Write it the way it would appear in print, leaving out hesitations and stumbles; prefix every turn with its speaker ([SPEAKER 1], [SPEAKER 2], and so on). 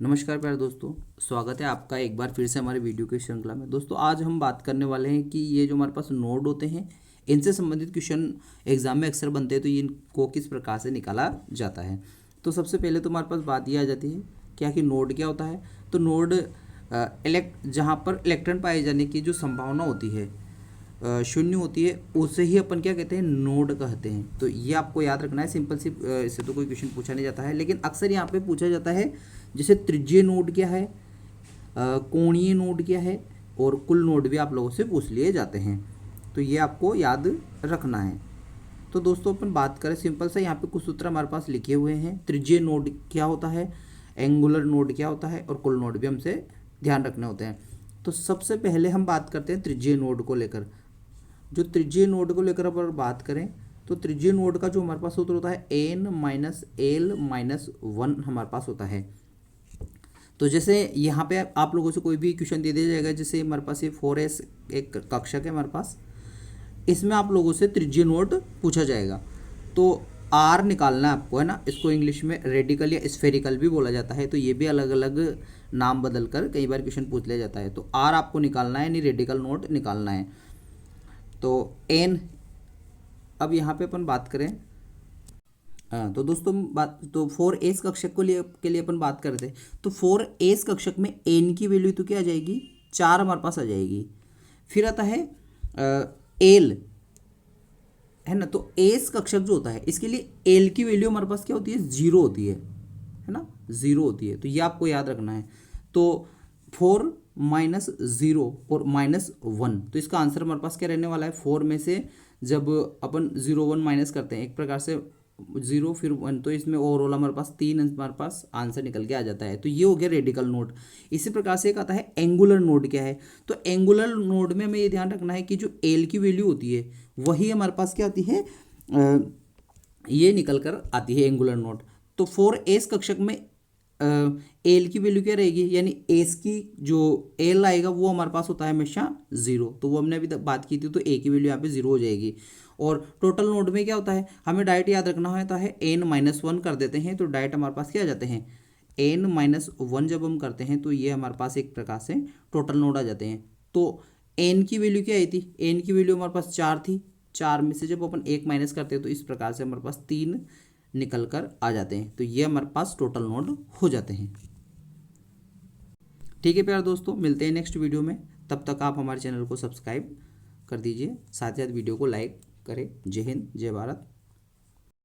[SPEAKER 1] नमस्कार प्यारे दोस्तों, स्वागत है आपका एक बार फिर से हमारे वीडियो की श्रृंखला में। दोस्तों आज हम बात करने वाले हैं कि ये जो हमारे पास नोड होते हैं इनसे संबंधित क्वेश्चन एग्जाम में अक्सर बनते हैं, तो इनको किस प्रकार से निकाला जाता है। तो सबसे पहले तो हमारे पास बात ये आ जाती है क्या कि नोड क्या होता है। तो नोड जहाँ पर इलेक्ट्रॉन पाए जाने की जो संभावना होती है शून्य होती है, उसे ही अपन क्या कहते हैं, नोड कहते हैं। तो ये आपको याद रखना है। सिंपल सी इससे तो कोई क्वेश्चन पूछा नहीं जाता है, लेकिन अक्सर यहाँ पे पूछा जाता है जैसे त्रिज्यीय नोड क्या है, कोणीय नोड क्या है, और कुल नोड भी आप लोगों से पूछ लिए जाते हैं। तो ये आपको याद रखना है। तो दोस्तों अपन बात करें सिंपल सा, यहाँ पे कुछ सूत्र हमारे पास लिखे हुए हैं। त्रिज्यीय नोड क्या होता है, एंगुलर नोड क्या होता है, और कुल नोड भी हमसे ध्यान रखने होते हैं। तो सबसे पहले हम बात करते हैं त्रिज्यीय नोड को लेकर। जो त्रिज्यीय नोड को लेकर अगर बात करें तो त्रिज्यीय नोड का जो हमारे पास सूत्र होता है n-l-1 हमारे पास होता है। तो जैसे यहाँ पे आप लोगों से कोई भी क्वेश्चन दे दिया जाएगा, जैसे हमारे पास ये 4s एक कक्षक है हमारे पास, इसमें आप लोगों से त्रिज्यीय नोड पूछा जाएगा। तो आर निकालना है आपको, है ना। इसको इंग्लिश में रेडिकल या स्फेरिकल भी बोला जाता है। तो ये भी अलग अलग नाम बदल कर कई बार क्वेश्चन पूछ लिया जाता है। तो आर आपको निकालना है, यानी रेडिकल नोड निकालना है। तो एन, अब यहाँ पे अपन बात करें, तो दोस्तों बात तो 4s कक्षक के लिए अपन बात करते हैं। तो 4s कक्षक में n की वैल्यू तो क्या आ जाएगी, 4 हमारे पास आ जाएगी। फिर आता है एल, है ना। तो एस कक्षक जो होता है इसके लिए एल की वैल्यू हमारे पास क्या होती है, 0 होती है ना, 0 होती है। तो ये आपको याद रखना है। तो 4 माइनस 0 और माइनस 1, तो इसका आंसर हमारे पास क्या रहने वाला है, 4 में से जब अपन 0 1 माइनस करते हैं एक प्रकार से 0 फिर 1, तो इसमें ओवरऑल हमारे पास 3 हमारे पास आंसर निकल के आ जाता है। तो ये हो गया रेडिकल नोड। इसी प्रकार से एक आता है एंगुलर नोड। क्या है, तो एंगुलर नोड में हमें ये ध्यान रखना है कि जो एल की वैल्यू होती है वही हमारे पास क्या आती है, ये निकल कर आती है एंगुलर नोड। तो 4s कक्षक में एल की वैल्यू क्या रहेगी, यानी एस की जो एल आएगा वो हमारे पास होता है हमेशा 0। तो वो हमने अभी तक बात की थी, तो ए की वैल्यू यहाँ पे 0 हो जाएगी। और टोटल नोड में क्या होता है, हमें डायरेक्ट याद रखना होता है n-1 कर देते हैं, तो डायरेक्ट हमारे पास क्या आ जाते हैं, n-1 जब हम करते हैं तो ये हमारे पास एक प्रकार से टोटल नोड आ जाते हैं। तो n की वैल्यू क्या आई थी, n की वैल्यू हमारे पास 4 थी। 4 में से जब अपन 1 माइनस करते हैं तो इस प्रकार से हमारे पास 3 निकल कर आ जाते हैं। तो ये हमारे पास टोटल नोड हो जाते हैं। ठीक है प्यारे दोस्तों, मिलते हैं नेक्स्ट वीडियो में। तब तक आप हमारे चैनल को सब्सक्राइब कर दीजिए, साथ ही साथ वीडियो को लाइक करें। जय हिंद, जय भारत।